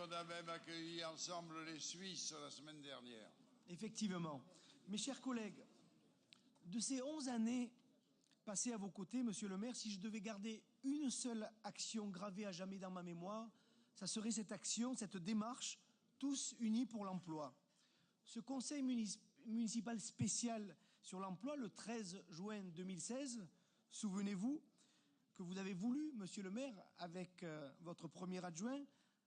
qu'on a même accueilli ensemble les Suisses la semaine dernière. Effectivement. Mes chers collègues, de ces 11 années passées à vos côtés, monsieur le maire, si je devais garder une seule action gravée à jamais dans ma mémoire, ça serait cette action, cette démarche, tous unis pour l'emploi. Ce conseil municipal spécial sur l'emploi, le 13 juin 2016, souvenez-vous, que vous avez voulu, monsieur le maire, avec votre premier adjoint,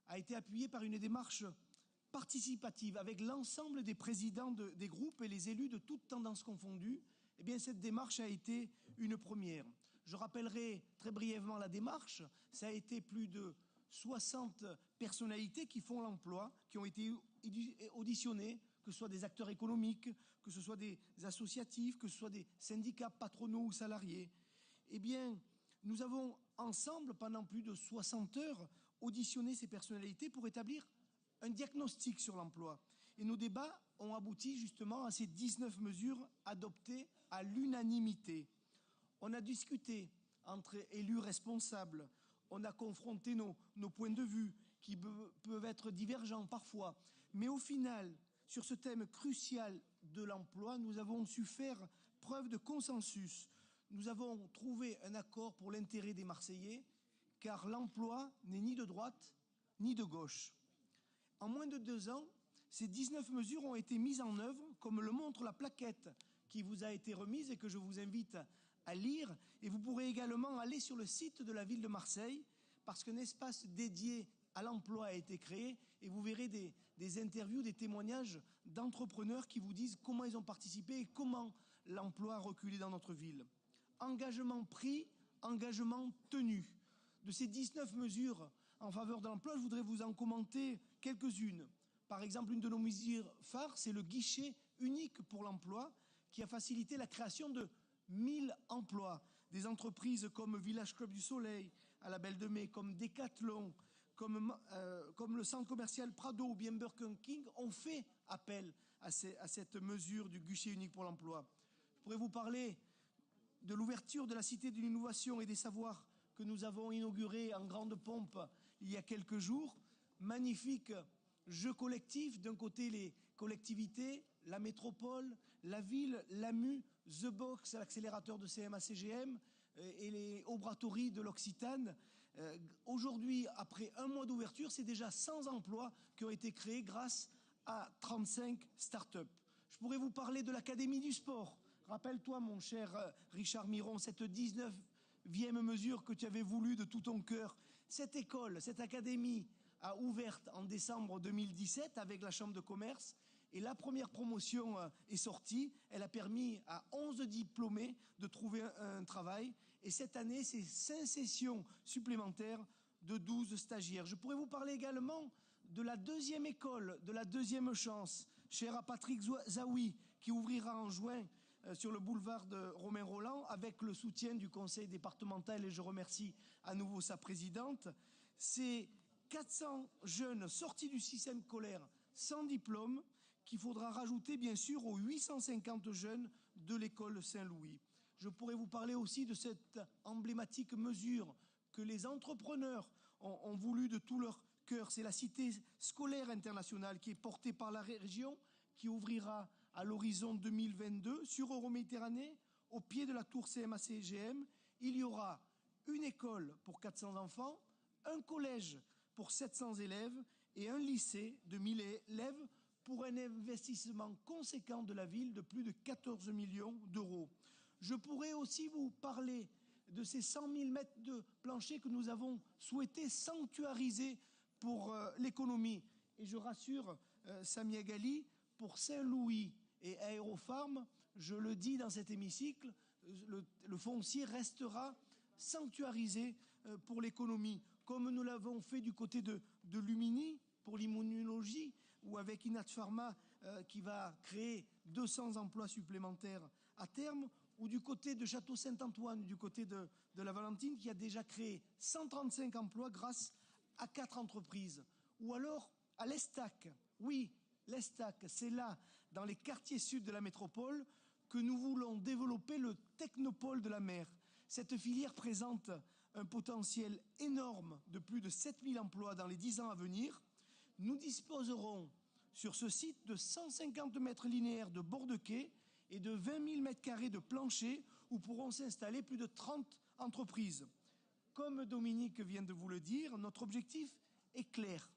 a été appuyé par une démarche participative avec l'ensemble des présidents des groupes et les élus de toutes tendances confondues. Eh bien, cette démarche a été une première. Je rappellerai très brièvement la démarche. Ça a été plus de 60 personnalités qui font l'emploi, qui ont été auditionnées, que ce soit des acteurs économiques, que ce soit des associatifs, que ce soit des syndicats patronaux ou salariés. Eh bien, nous avons ensemble, pendant plus de 60 heures, auditionné ces personnalités pour établir un diagnostic sur l'emploi. Et nos débats ont abouti justement à ces 19 mesures adoptées à l'unanimité. On a discuté entre élus responsables, on a confronté nos points de vue qui peuvent être divergents parfois. Mais au final, sur ce thème crucial de l'emploi, nous avons su faire preuve de consensus. Nous avons trouvé un accord pour l'intérêt des Marseillais, car l'emploi n'est ni de droite ni de gauche. En moins de 2 ans, ces 19 mesures ont été mises en œuvre, comme le montre la plaquette qui vous a été remise et que je vous invite à lire. Et vous pourrez également aller sur le site de la ville de Marseille, parce qu'un espace dédié à l'emploi a été créé, et vous verrez des interviews, des témoignages d'entrepreneurs qui vous disent comment ils ont participé et comment l'emploi a reculé dans notre ville. Engagement pris, engagement tenu. De ces 19 mesures en faveur de l'emploi, je voudrais vous en commenter quelques-unes. Par exemple, une de nos mesures phares, c'est le guichet unique pour l'emploi qui a facilité la création de 1000 emplois. Des entreprises comme Village Club du Soleil, à la Belle de Mai, comme Decathlon, comme le centre commercial Prado ou bien Burger King ont fait appel à cette mesure du guichet unique pour l'emploi. Je pourrais vous parler de l'ouverture de la Cité de l'innovation et des savoirs que nous avons inauguré en grande pompe il y a quelques jours. Magnifique jeu collectif, d'un côté les collectivités, la métropole, la ville, l'AMU, The Box, l'accélérateur de CMA-CGM et les Obratories de l'Occitane. Aujourd'hui, après 1 mois d'ouverture, c'est déjà 100 emplois qui ont été créés grâce à 35 start-up. Je pourrais vous parler de l'Académie du sport. Rappelle-toi, mon cher Richard Miron, cette 19e mesure que tu avais voulu de tout ton cœur. Cette école, cette académie a ouvert en décembre 2017 avec la Chambre de commerce et la première promotion est sortie. Elle a permis à 11 diplômés de trouver un travail. Et cette année, c'est 5 sessions supplémentaires de 12 stagiaires. Je pourrais vous parler également de la 2e école, de la 2e chance, chère à Patrick Zawi, qui ouvrira en juin sur le boulevard de Romain Rolland, avec le soutien du conseil départemental, et je remercie à nouveau sa présidente. C'est 400 jeunes sortis du système scolaire sans diplôme qu'il faudra rajouter, bien sûr, aux 850 jeunes de l'école Saint-Louis. Je pourrais vous parler aussi de cette emblématique mesure que les entrepreneurs ont voulu de tout leur cœur. C'est la Cité scolaire internationale qui est portée par la région, qui ouvrira à l'horizon 2022 sur Euroméditerranée, au pied de la tour CMA-CGM. Il y aura une école pour 400 enfants, un collège pour 700 élèves et un lycée de 1000 élèves pour un investissement conséquent de la ville de plus de 14 millions d'euros. Je pourrais aussi vous parler de ces 100 000 mètres de plancher que nous avons souhaité sanctuariser pour l'économie. Et je rassure Samia Ghali, pour Saint-Louis et Aérofarm, je le dis dans cet hémicycle, le foncier restera sanctuarisé pour l'économie, comme nous l'avons fait du côté de Lumini pour l'immunologie, ou avec Inat Pharma qui va créer 200 emplois supplémentaires à terme, ou du côté de Château-Saint-Antoine, du côté de la Valentine, qui a déjà créé 135 emplois grâce à 4 entreprises. Ou alors à l'Estac. Oui, l'Estac, c'est là, dans les quartiers sud de la métropole, que nous voulons développer le technopôle de la mer. Cette filière présente un potentiel énorme de plus de 7000 emplois dans les 10 ans à venir. Nous disposerons sur ce site de 150 mètres linéaires de bord de quai et de 20 000 mètres carrés de plancher où pourront s'installer plus de 30 entreprises. Comme Dominique vient de vous le dire, notre objectif est clair.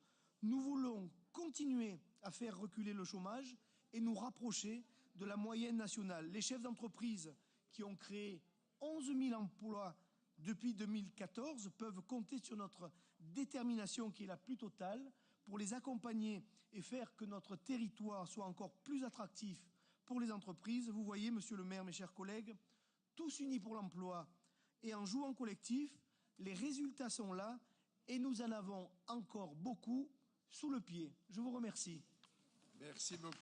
Nous voulons continuer à faire reculer le chômage et nous rapprocher de la moyenne nationale. Les chefs d'entreprise qui ont créé 11 000 emplois depuis 2014 peuvent compter sur notre détermination qui est la plus totale pour les accompagner et faire que notre territoire soit encore plus attractif pour les entreprises. Vous voyez, monsieur le maire, mes chers collègues, tous unis pour l'emploi et en jouant collectif, les résultats sont là et nous en avons encore beaucoup sous le pied. Je vous remercie. Merci beaucoup.